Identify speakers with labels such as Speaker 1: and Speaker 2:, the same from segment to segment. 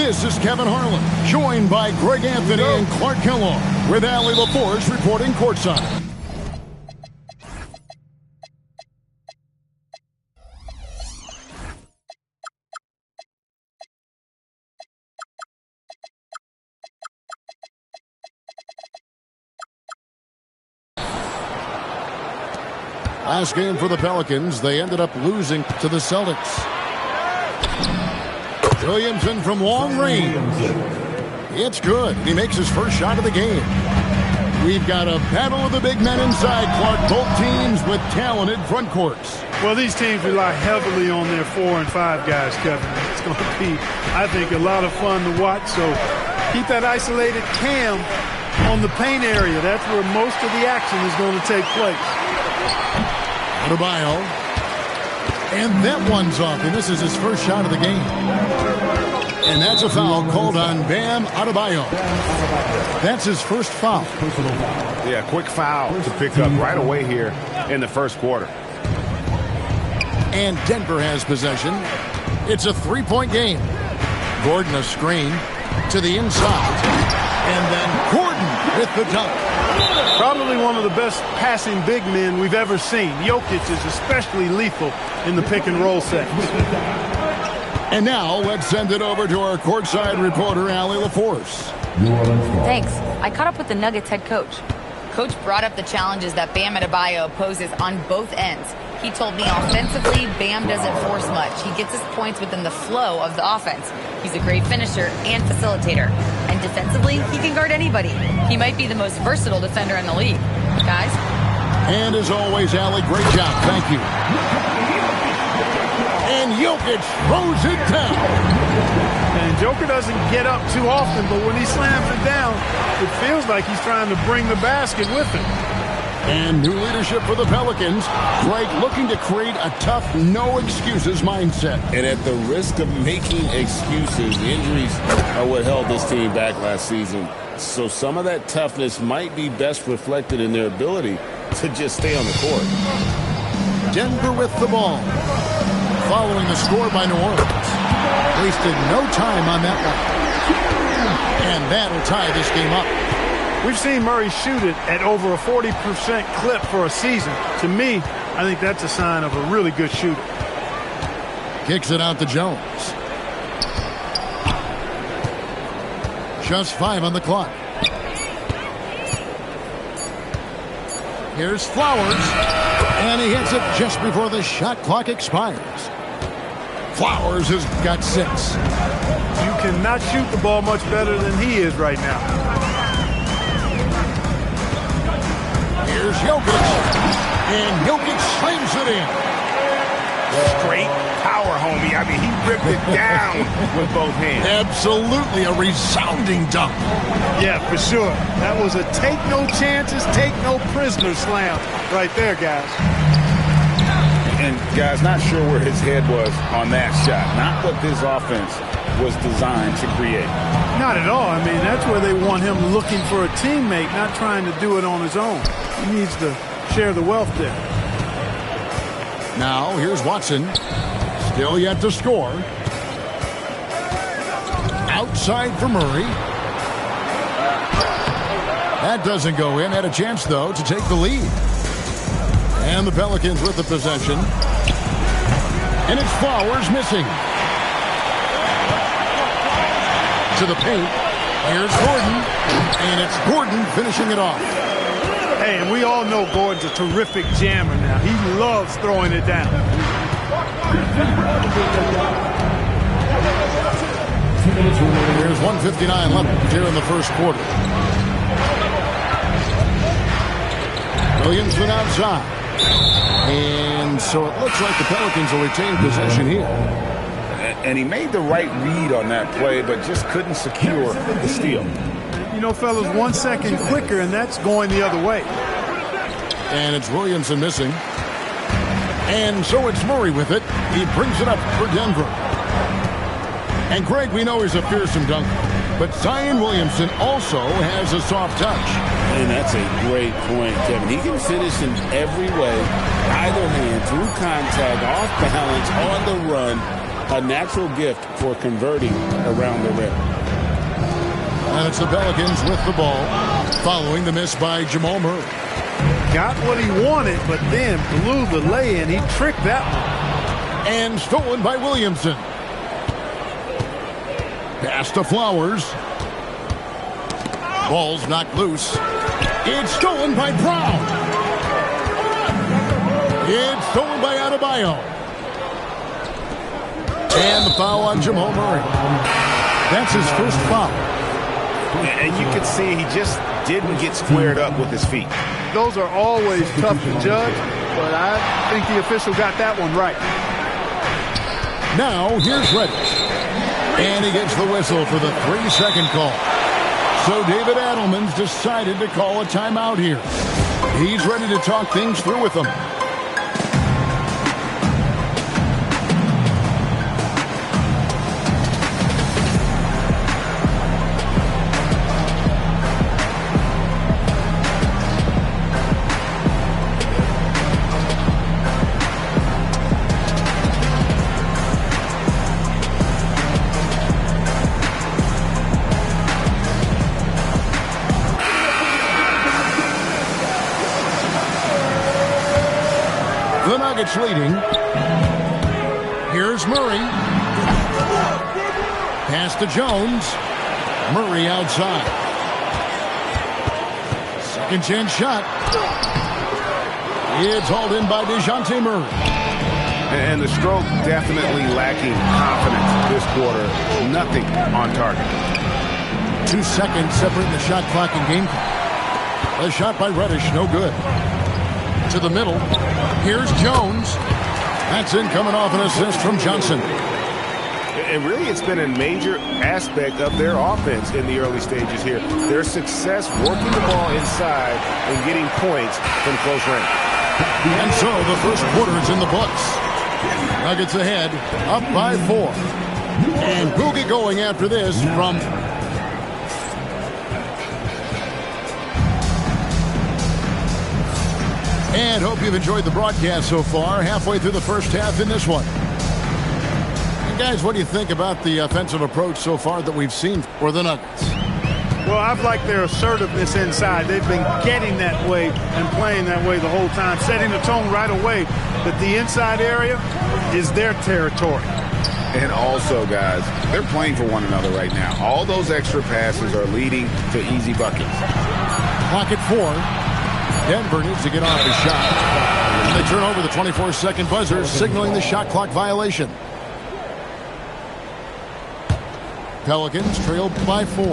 Speaker 1: This is Kevin Harlan, joined by Greg Anthony and Clark Kellogg, with Allie LaForce reporting courtside. Last game for the Pelicans, they ended up losing to the Celtics. Williamson from long range. It's good. He makes his first shot of the game. We've got a battle of the big men inside, Clark. Both teams with talented front courts.
Speaker 2: Well, these teams rely heavily on their 4 and 5 guys, Kevin. It's going to be, I think, a lot of fun to watch. So keep that isolated cam on the paint area. That's where most of the action is going to take place.
Speaker 1: Adebayo. And that one's off, and this is his first shot of the game. And that's a foul called on Bam Adebayo. That's his first foul.
Speaker 3: Yeah, quick foul to pick up right away here in the first quarter.
Speaker 1: And Denver has possession. It's a three-point game. Gordon a screen to the inside. And then Gordon with the dunk.
Speaker 2: Probably one of the best passing big men we've ever seen. Jokic is especially lethal in the pick-and-roll sets.
Speaker 1: And now let's send it over to our courtside reporter, Allie LaForce.
Speaker 4: Thanks. I caught up with the Nuggets head coach. Coach brought up the challenges that Bam Adebayo poses on both ends. He told me offensively, Bam doesn't force much. He gets his points within the flow of the offense. He's a great finisher and facilitator. And defensively, he can guard anybody. He might be the most versatile defender in the league. Guys?
Speaker 1: And as always, Allie, great job. Thank you. And Jokic throws it down.
Speaker 2: And Joker doesn't get up too often, but when he slams it down, it feels like he's trying to bring the basket with him.
Speaker 1: And new leadership for the Pelicans. Greg looking to create a tough, no-excuses mindset.
Speaker 5: And at the risk of making excuses, injuries are what held this team back last season. So some of that toughness might be best reflected in their ability to just stay on the court.
Speaker 1: Denver with the ball. Following the score by New Orleans. Wasted no time on that one. And that'll tie this game up.
Speaker 2: We've seen Murray shoot it at over a 40% clip for a season. To me, I think that's a sign of a really good shooter.
Speaker 1: Kicks it out to Jones. Just 5 on the clock. Here's Flowers. And he hits it just before the shot clock expires. Flowers has got 6.
Speaker 2: You cannot shoot the ball much better than he is right now.
Speaker 1: Here's Jokic. And Jokic slams it in.
Speaker 3: Straight power, homie. I mean, he ripped it down with both hands.
Speaker 1: Absolutely a resounding dunk.
Speaker 2: Yeah, for sure. That was a take no chances, take no prisoner slam right there, guys.
Speaker 5: And, guys, not sure where his head was on that shot. Not what this offense was designed to create.
Speaker 2: Not at all. I mean, that's where they want him looking for a teammate, not trying to do it on his own. He needs to share the wealth there.
Speaker 1: Now, here's Watson. Still yet to score. Outside for Murray. That doesn't go in. Had a chance, though, to take the lead. And the Pelicans with the possession. And it's Flowers missing. To the paint. Here's Gordon. And it's Gordon finishing it off.
Speaker 2: Hey, and we all know Gordon's a terrific jammer now. He loves throwing it down.
Speaker 1: There's 1:59 left here in the first quarter. Williamson outside. And so it looks like the Pelicans will retain possession here.
Speaker 5: And he made the right read on that play, but just couldn't secure the steal.
Speaker 2: You know, fellas, 1 second quicker, and that's going the other way.
Speaker 1: And it's Williamson missing. And so it's Murray with it. He brings it up for Denver. And Greg, we know he's a fearsome dunker, but Zion Williamson also has a soft touch.
Speaker 5: And that's a great point, Kevin. He can finish in every way, either hand, through contact, off balance, on the run. a natural gift for converting around the rim.
Speaker 1: And it's the Pelicans with the ball, following the miss by Jamal Murray.
Speaker 2: Got what he wanted, but then blew the lay-in. He tricked that one.
Speaker 1: And stolen by Williamson. Pass to Flowers. Ball's knocked loose. It's stolen by Brown. It's stolen by Adebayo. And the foul on Jamal Murray. That's his first foul.
Speaker 3: And you can see he just didn't get squared up with his feet.
Speaker 2: Those are always tough to judge, but I think the official got that one right.
Speaker 1: Now, here's Reddish. And he gets the whistle for the 3-second call. So David Adelman's decided to call a timeout here. He's ready to talk things through with them. The Nuggets leading. Here's Murray. Pass to Jones. Murray outside. Second chance shot. It's hauled in by DeJounte Murray.
Speaker 3: And the stroke definitely lacking confidence this quarter. Nothing on target.
Speaker 1: 2 seconds separating the shot clock and game clock. A shot by Reddish, no good. To the middle. Here's Jones. That's in, coming off an assist from Johnson.
Speaker 3: And really, it's been a major aspect of their offense in the early stages here. Their success working the ball inside and getting points from close range.
Speaker 1: And so the first quarter is in the books. Nuggets ahead, up by 4. And we'll get going after this from... And hope you've enjoyed the broadcast so far. Halfway through the first half in this one. And guys, what do you think about the offensive approach so far that we've seen for the Nuggets?
Speaker 2: Well, I've liked their assertiveness inside. They've been getting that way and playing that way the whole time, setting the tone right away that the inside area is their territory.
Speaker 6: And also, guys, they're playing for one another right now. All those extra passes are leading to easy buckets.
Speaker 1: Clock at 4. Denver needs to get off the shot. And they turn over the 24-second buzzer, signaling the shot clock violation. Pelicans trailed by 4.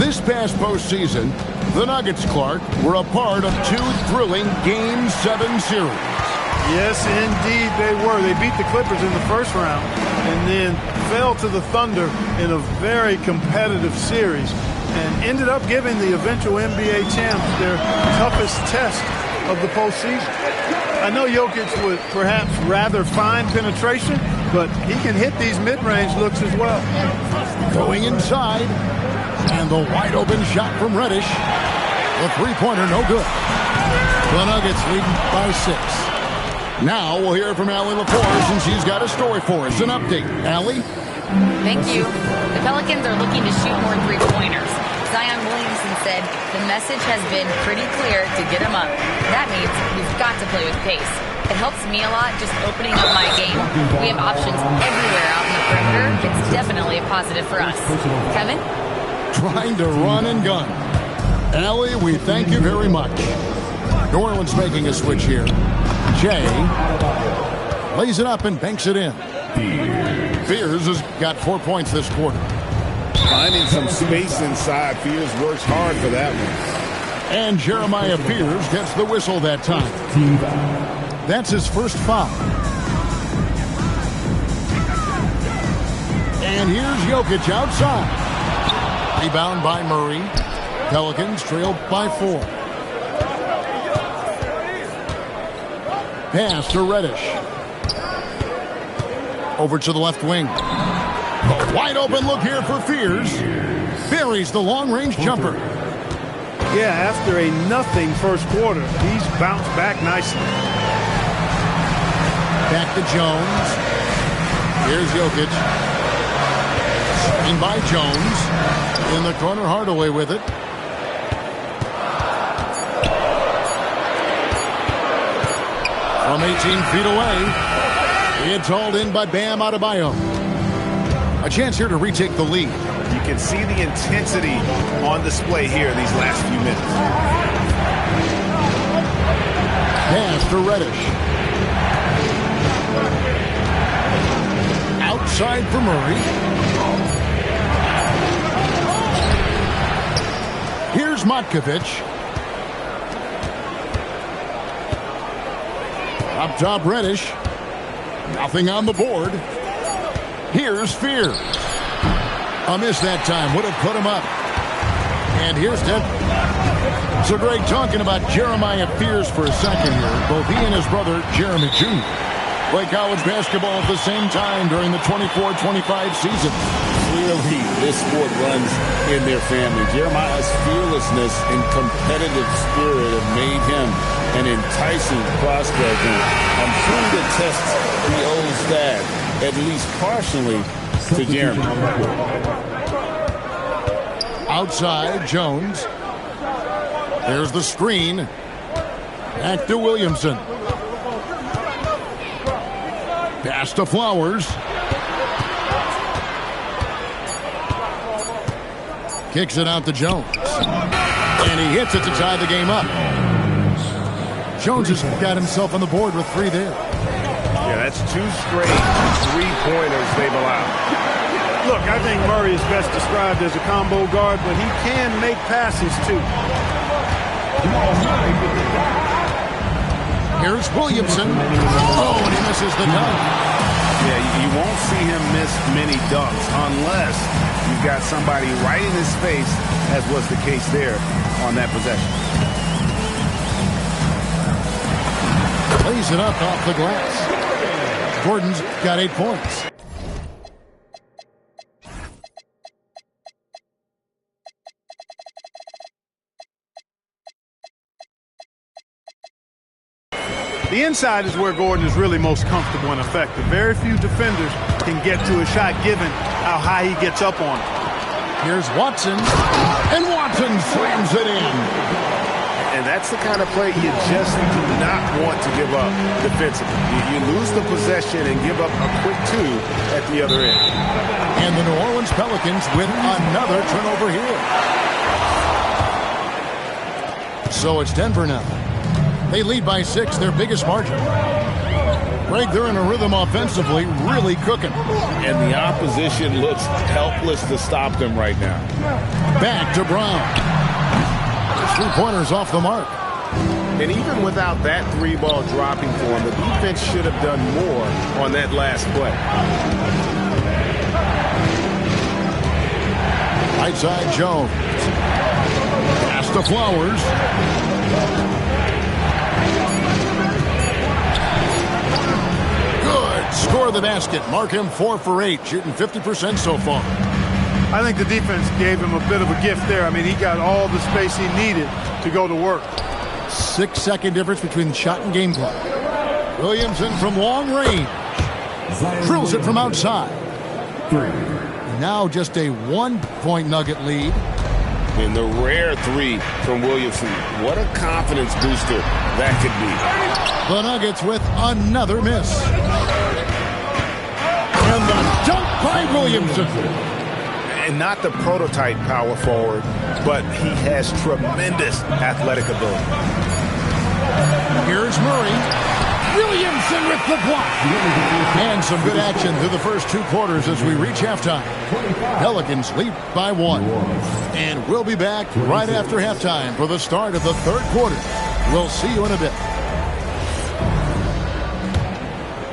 Speaker 1: This past postseason, the Nuggets, Clark, were a part of 2 thrilling Game 7 series.
Speaker 2: Yes, indeed they were. They beat the Clippers in the first round and then fell to the Thunder in a very competitive series and ended up giving the eventual NBA champs their toughest test of the postseason. I know Jokic would perhaps rather find penetration, but he can hit these mid-range looks as well.
Speaker 1: Going inside, and the wide-open shot from Reddish. The three-pointer, no good. The Nuggets leading by 6. Now we'll hear from Allie LaForce, and she's got a story for us. An update. Allie?
Speaker 4: Thank you. The Pelicans are looking to shoot more three-pointers. Zion Williamson said the message has been pretty clear to get him up. That means we've got to play with pace. It helps me a lot just opening up my game. We have options everywhere out in the perimeter. It's definitely a positive for us. Kevin?
Speaker 1: Trying to run and gun. Allie, we thank you very much. New Orleans making a switch here. Jay lays it up and banks it in. Fears has got 4 points this quarter.
Speaker 6: Finding some space inside. Fears works hard for that one.
Speaker 1: And Jeremiah Fears gets the whistle that time. That's his first foul. And here's Jokic outside. Rebound by Murray. Pelicans trail by 4. Pass to Reddish. Over to the left wing. A wide open look here for Fears. Buries the long-range jumper.
Speaker 2: Yeah, after a nothing first quarter, he's bounced back nicely.
Speaker 1: Back to Jones. Here's Jokic. Screen by Jones. In the corner, Hardaway with it. From 18 feet away, it's hauled in by Bam Adebayo. A chance here to retake the lead.
Speaker 3: You can see the intensity on display here in these last few minutes.
Speaker 1: Pass to Reddish. Outside for Murray. Here's Matkovic. Up top, Reddish. Nothing on the board. Here's Fear. A miss that time. Would have put him up. And here's Denver. So, Greg, talking about Jeremiah Fears for a second here. Both he and his brother, Jeremy Jr., play college basketball at the same time during the 24-25 season.
Speaker 5: Clearly, this sport runs in their family. Jeremiah's fearlessness and competitive spirit have made him an enticing prospect. And I'm sure the test he owes that, at least partially, to Jeremy.
Speaker 1: Outside, Jones. There's the screen. Back to Williamson. Pass to Flowers. Kicks it out to Jones. And he hits it to tie the game up. Jones has got himself on the board with 3 there.
Speaker 3: Yeah, that's 2 straight three-pointers they've allowed.
Speaker 2: Look, I think Murray is best described as a combo guard, but he can make passes too.
Speaker 1: Here's Williamson. Oh, and he misses the dunk.
Speaker 6: Yeah, you won't see him miss many dunks unless you've got somebody right in his face, as was the case there on that possession.
Speaker 1: Lays it up off the glass. Gordon's got 8 points.
Speaker 2: The inside is where Gordon is really most comfortable and effective. Very few defenders can get to a shot given how high he gets up on it.
Speaker 1: Here's Watson. And Watson slams it in.
Speaker 3: And that's the kind of play you just do not want to give up defensively. You lose the possession and give up a quick 2 at the other end.
Speaker 1: And the New Orleans Pelicans with another turnover here. So it's Denver now. They lead by 6, their biggest margin. Greg, they're in a rhythm offensively, really cooking.
Speaker 5: And the opposition looks helpless to stop them right now.
Speaker 1: Back to Brown. 3-pointers off the mark.
Speaker 3: And even without that 3-ball dropping for him, the defense should have done more on that last play.
Speaker 1: Right side, Jones. Pass to Flowers. Score the basket. Mark him 4 for 8, shooting 50% so far.
Speaker 2: I think the defense gave him a bit of a gift there. I mean, he got all the space he needed to go to work.
Speaker 1: 6-second difference between the shot and game clock. Williamson from long range. Drills it from outside. Now just a 1-point Nugget lead.
Speaker 5: And the rare 3 from Williamson. What a confidence booster that could be.
Speaker 1: The Nuggets with another miss. And the dunk by Williamson.
Speaker 3: And not the prototype power forward, but he has tremendous athletic ability.
Speaker 1: Here's Murray. Williamson with the block. And some good action through the first 2 quarters as we reach halftime. Pelicans lead by 1. And we'll be back right after halftime for the start of the 3rd quarter. We'll see you in a bit.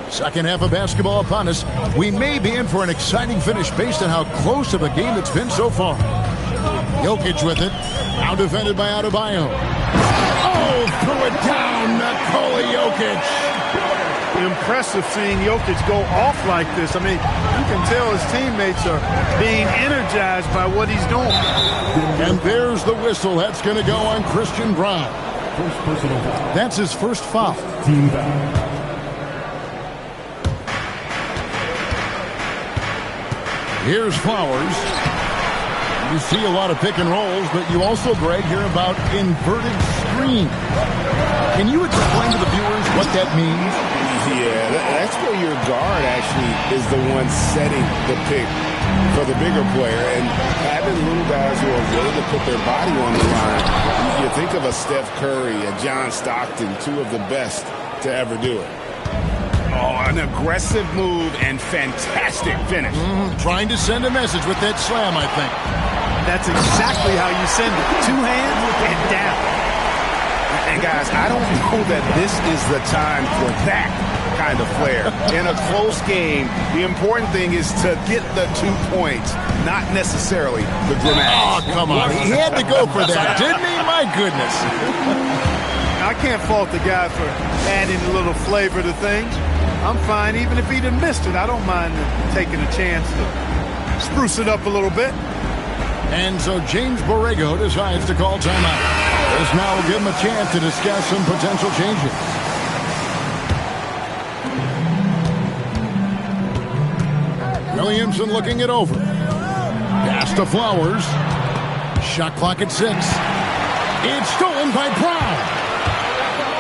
Speaker 1: Second half of basketball upon us. We may be in for an exciting finish based on how close of a game it's been so far. Jokic with it. Now defended by Adebayo. Oh, threw it down. Nikola Jokic.
Speaker 2: Impressive seeing Jokic go off like this. I mean, you can tell his teammates are being energized by what he's doing.
Speaker 1: And there's the whistle. That's going to go on Christian Brown. That's his first foul. Here's Flowers. You see a lot of pick and rolls, but you also, Greg, hear about inverted screen. Can you explain to the viewers what that means?
Speaker 6: Yeah, that's where your guard actually is the one setting the pick for the bigger player. And having little guys who are willing to put their body on the line, you think of a Steph Curry, a John Stockton, two of the best to ever do it. Oh, an aggressive move and fantastic finish.
Speaker 1: Trying to send a message with that slam, I think.
Speaker 2: That's exactly how you send it. Two hands and down.
Speaker 6: And guys, I don't know that this is the time for that kind of flair. In a close game, the important thing is to get the 2 points, not necessarily the dramatic.
Speaker 1: Oh, come on. He had to go for that, didn't he? My goodness.
Speaker 2: I can't fault the guy for adding a little flavor to things. I'm fine even if he'd have missed it. I don't mind taking a chance to spruce it up a little bit.
Speaker 1: And so James Borrego decides to call timeout. This now will give him a chance to discuss some potential changes. Williamson looking it over. Pass to Flowers. Shot clock at 6. It's stolen by Brown.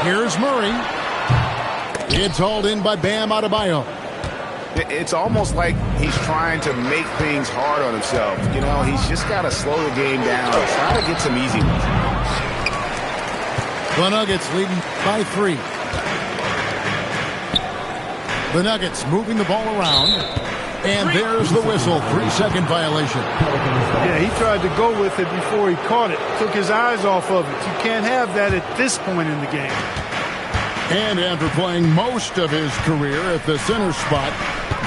Speaker 1: Here's Murray. It's hauled in by Bam Adebayo.
Speaker 3: It's almost like he's trying to make things hard on himself. You know, he's just got to slow the game down, try to get some easy ones.
Speaker 1: The Nuggets leading by 3. The Nuggets moving the ball around. And there's the whistle. 3-second violation.
Speaker 2: Yeah, he tried to go with it before he caught it. Took his eyes off of it. You can't have that at this point in the game.
Speaker 1: And after playing most of his career at the center spot,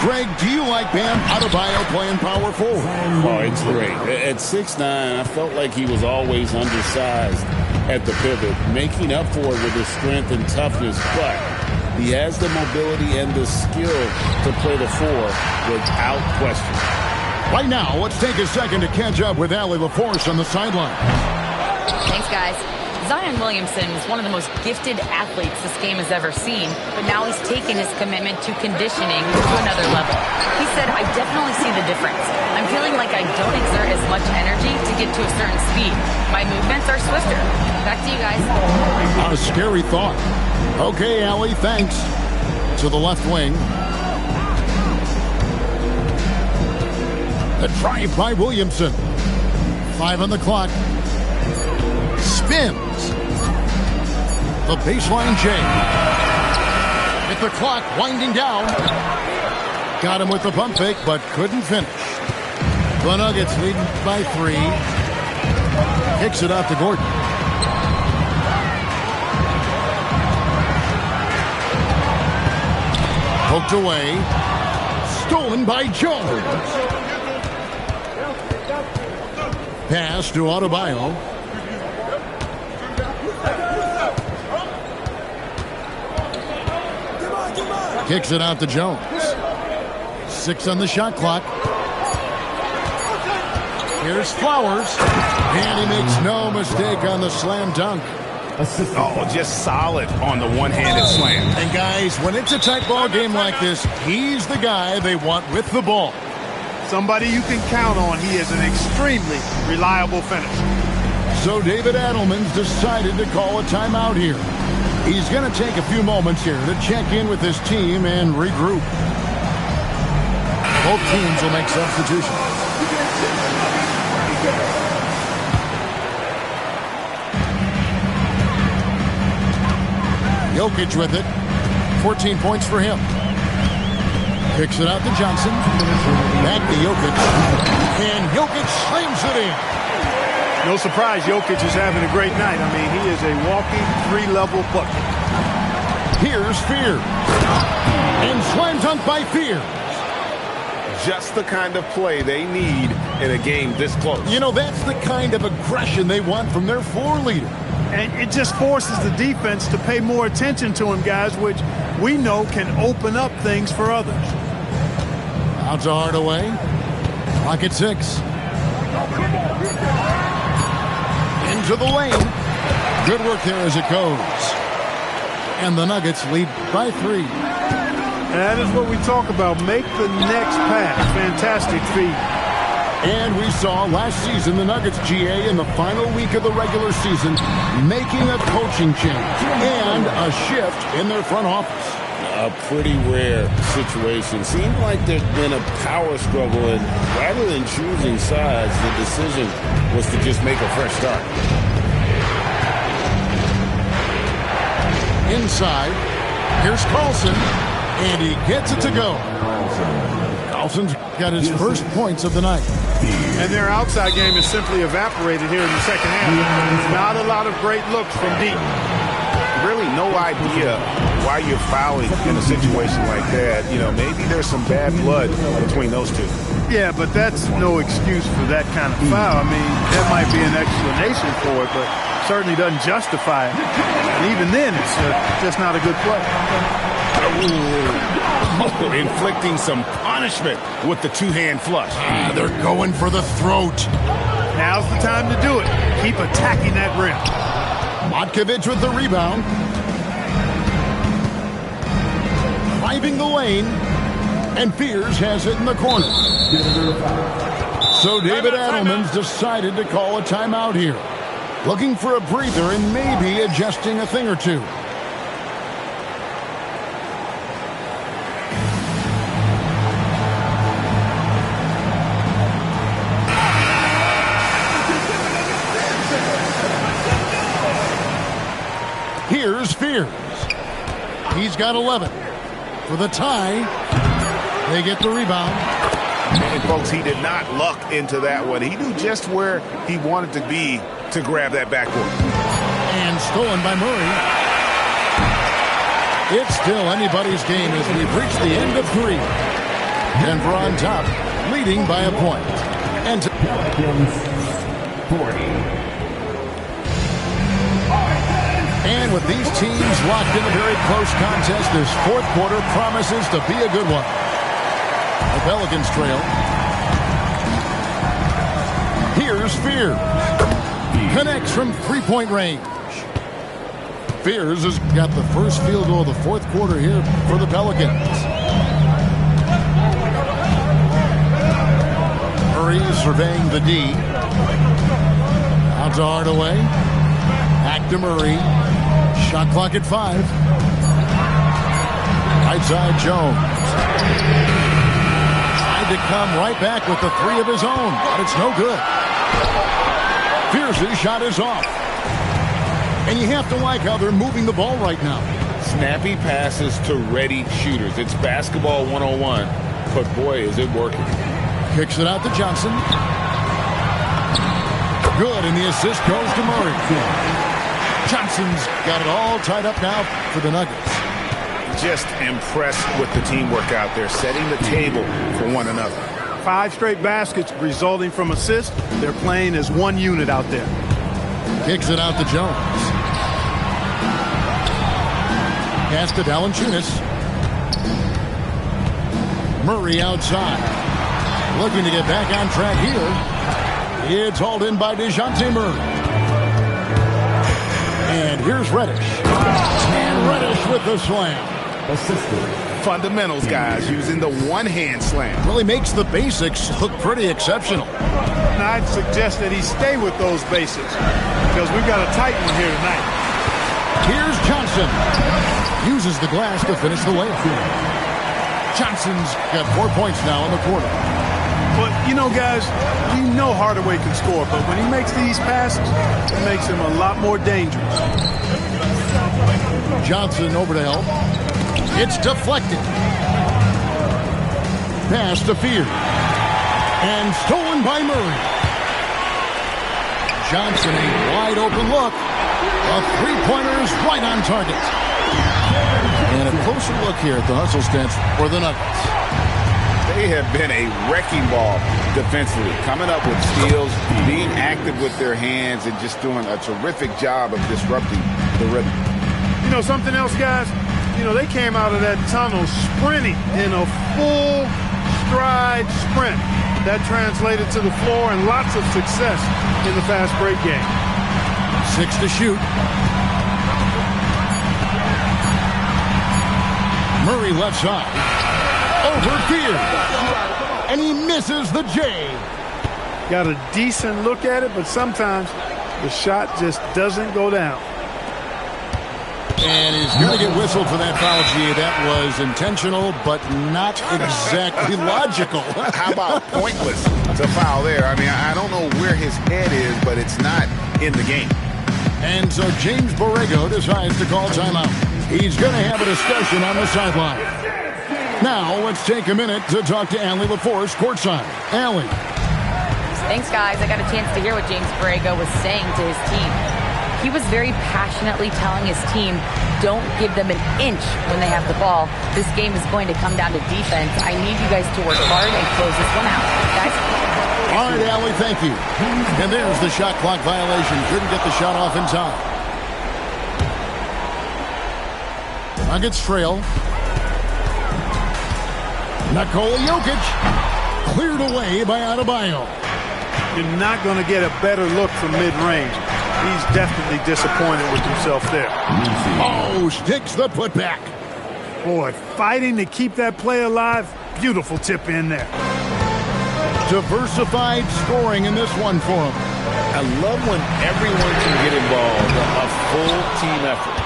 Speaker 1: Greg, do you like Bam Adebayo playing power forward?
Speaker 5: Oh, it's great. At 6'9", I felt like he was always undersized at the pivot, making up for it with his strength and toughness, but he has the mobility and the skill to play the 4 without question.
Speaker 1: Right now, let's take a second to catch up with Allie LaForce on the sideline.
Speaker 4: Thanks, guys. Zion Williamson is one of the most gifted athletes this game has ever seen, but now he's taken his commitment to conditioning to another level. He said, I definitely see the difference. I'm feeling like I don't exert as much energy to get to a certain speed. My movements are swifter. Back to you guys.
Speaker 1: A scary thought. Okay, Allie, thanks. To the left wing. The drive by Williamson. 5 on the clock. Spins. The baseline J. With the clock winding down. Got him with the pump fake, but couldn't finish. The Nuggets leading by 3. Kicks it out to Gordon. Poked away. Stolen by Jones. Pass to Adebayo. Kicks it out to Jones. 6 on the shot clock. Here's Flowers. And he makes no mistake on the slam dunk.
Speaker 6: Oh, just solid on the one-handed slam.
Speaker 1: And guys, when it's a tight ball game like this, he's the guy they want with the ball.
Speaker 2: Somebody you can count on. He is an extremely reliable finisher.
Speaker 1: So David Adelman's decided to call a timeout here. He's going to take a few moments here to check in with his team and regroup. Both teams will make substitutions. Jokic with it. 14 points for him. Kicks it out to Johnson. Back to Jokic. And Jokic slams it in.
Speaker 2: No surprise Jokic is having a great night. I mean, he is a walking 3-level bucket.
Speaker 1: Here's Fears. And slam dunk by Fears.
Speaker 3: Just the kind of play they need in a game this close.
Speaker 1: You know, that's the kind of aggression they want from their floor leader.
Speaker 2: And it just forces the defense to pay more attention to him, guys, which we know can open up things for others.
Speaker 1: Out to Hardaway. Clock at 6. Into the lane. Good work there as it goes. And the Nuggets lead by 3.
Speaker 2: That is what we talk about. Make the next pass. Fantastic feed.
Speaker 1: And we saw last season the Nuggets, GA, in the final week of the regular season, making a coaching change and a shift in their front office.
Speaker 5: A pretty rare situation. Seemed like there'd been a power struggle, and rather than choosing sides, the decision was to just make a fresh start.
Speaker 1: Inside, here's Carlson, and he gets it to go. Carlson's got his first points of the night.
Speaker 2: And their outside game is simply evaporated here in the second half. Not a lot of great looks from deep.
Speaker 3: Really no idea why you're fouling in a situation like that. You know, maybe there's some bad blood between those two.
Speaker 2: Yeah, but that's no excuse for that kind of foul. I mean, that might be an explanation for it, but certainly doesn't justify it. And even then, it's just not a good play.
Speaker 3: Inflicting some punishment with the two-hand flush.
Speaker 1: They're going for the throat.
Speaker 2: Now's the time to do it. Keep attacking that rim.
Speaker 1: Matkovic with the rebound. Driving the lane. And Fears has it in the corner. So David Adelman's decided to call a timeout here. Looking for a breather and maybe adjusting a thing or two. Here's Fears. He's got 11. For the tie, they get the rebound.
Speaker 3: And folks, he did not luck into that one. He knew just where he wanted to be to grab that backboard.
Speaker 1: And stolen by Murray. It's still anybody's game as we've reached the end of 3. Denver on top, leading by a point. And
Speaker 7: 40.
Speaker 1: And with these teams locked in a very close contest, this fourth quarter promises to be a good one. The Pelicans trail. Here's Fears. Connects from three-point range. Fears has got the first field goal of the fourth quarter here for the Pelicans. Murray surveying the D. Out to Hardaway. Back to Murray. Shot clock at 5. Right side Jones. Tried to come right back with the 3 of his own, but it's no good. Fears' shot is off. And you have to like how they're moving the ball right now.
Speaker 5: Snappy passes to ready shooters. It's basketball 101, but boy, is it working.
Speaker 1: Kicks it out to Johnson. Good, and the assist goes to Murray. Johnson's got it all tied up now for the Nuggets.
Speaker 3: Just impressed with the teamwork out there, setting the table for one another.
Speaker 2: 5 straight baskets resulting from assists. They're playing as one unit out there.
Speaker 1: Kicks it out to Jones. Pass to Valanciunas. Murray outside. Looking to get back on track here. It's hauled in by DeJounte Murray. And here's Reddish. And Reddish with the slam.
Speaker 3: Fundamentals, guys, using the one-hand slam.
Speaker 1: Really makes the basics look pretty exceptional.
Speaker 2: And I'd suggest that he stay with those basics because we've got a tight one here tonight.
Speaker 1: Here's Johnson. Uses the glass to finish the layup. Johnson's got 4 points now in the quarter.
Speaker 2: But, you know, guys, we know Hardaway can score, but when he makes these passes, it makes him a lot more dangerous.
Speaker 1: Johnson over to help. It's deflected. Pass to Fears. And stolen by Murray. Johnson, a wide open look. A three-pointer is right on target. And a closer look here at the hustle stats for the Nuggets.
Speaker 5: They have been a wrecking ball defensively, coming up with steals, being active with their hands, and just doing a terrific job of disrupting the rhythm.
Speaker 2: You know, something else, guys? You know, they came out of that tunnel sprinting in a full stride sprint. That translated to the floor and lots of success in the fast break game.
Speaker 1: 6 to shoot. Murray Murray left side. Over field. And he misses the J.
Speaker 2: Got a decent look at it, but sometimes the shot just doesn't go down.
Speaker 1: And he's going to get whistled for that foul, G. That was intentional, but not exactly logical.
Speaker 6: How about pointless to foul there? I mean, I don't know where his head is, but it's not in the game.
Speaker 1: And so James Borrego decides to call timeout. He's going to have a discussion on the sideline. Now, let's take a minute to talk to Allie LaForce courtside. Allie.
Speaker 4: Thanks, guys. I got a chance to hear what James Borrego was saying to his team. He was very passionately telling his team, don't give them an inch when they have the ball. This game is going to come down to defense. I need you guys to work hard and close this one out. Guys?
Speaker 1: All right, Allie, thank you. And there's the shot clock violation. Couldn't get the shot off in time. Nuggets trail. Nikola Jokic. Cleared away by Adebayo.
Speaker 2: You're not going to get a better look from mid-range. He's definitely disappointed with himself there.
Speaker 1: Oh, sticks the putback.
Speaker 2: Boy, fighting to keep that play alive. Beautiful tip in there.
Speaker 1: Diversified scoring in this one for him.
Speaker 5: I love when everyone can get involved, a full team effort.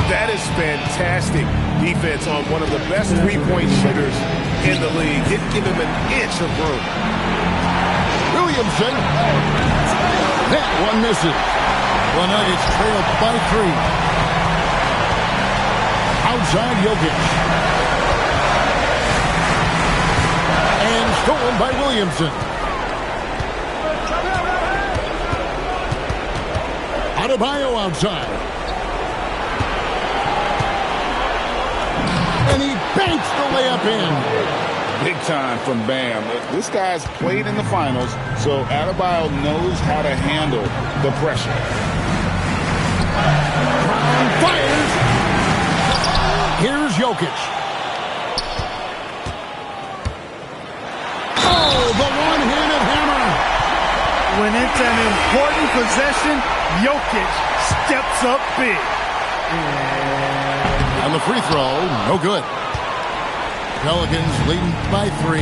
Speaker 3: That is fantastic defense on one of the best three-point shooters in the league. Didn't give him an inch of room.
Speaker 1: Williamson. That one misses. The Nuggets trail by 3. Outside Jokic. And stolen by Williamson. Adebayo outside. And he banks the layup in.
Speaker 5: Big time from Bam. This guy's played in the finals, so Adebayo knows how to handle the pressure.
Speaker 1: Brown fires. Here's Jokic. Oh, the one-handed hammer.
Speaker 2: When it's an important possession, Jokic steps up big.
Speaker 1: And the free throw, no good. Pelicans leading by 3.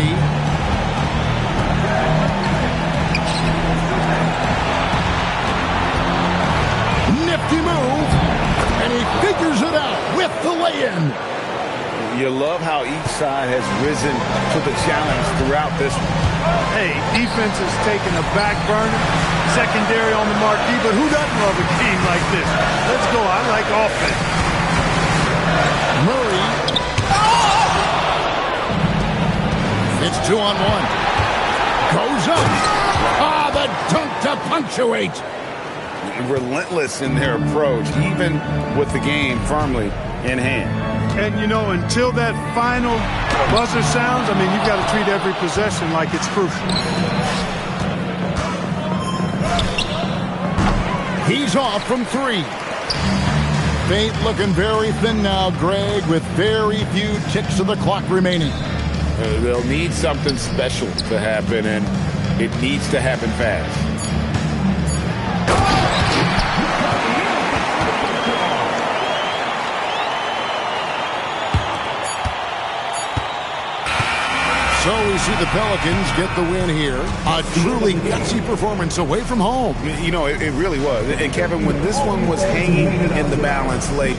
Speaker 1: Nifty move. And he figures it out with the lay-in.
Speaker 5: You love how each side has risen to the challenge throughout this one.
Speaker 2: Hey, defense is taking a back burner, secondary on the marquee, but who doesn't love a game like this? Let's go. I like offense.
Speaker 1: Murray. It's 2-on-1. Goes up. Ah, the dunk to punctuate.
Speaker 5: Relentless in their approach, even with the game firmly in hand.
Speaker 2: And, you know, until that final buzzer sounds, I mean, you've got to treat every possession like it's crucial.
Speaker 1: He's off from 3. Fate looking very thin now, Greg, with very few ticks of the clock remaining.
Speaker 5: They'll need something special to happen, and it needs to happen fast.
Speaker 1: So we see the Pelicans get the win here. A truly gutsy performance away from home.
Speaker 3: You know, it really was. And, Kevin, when this one was hanging in the balance late,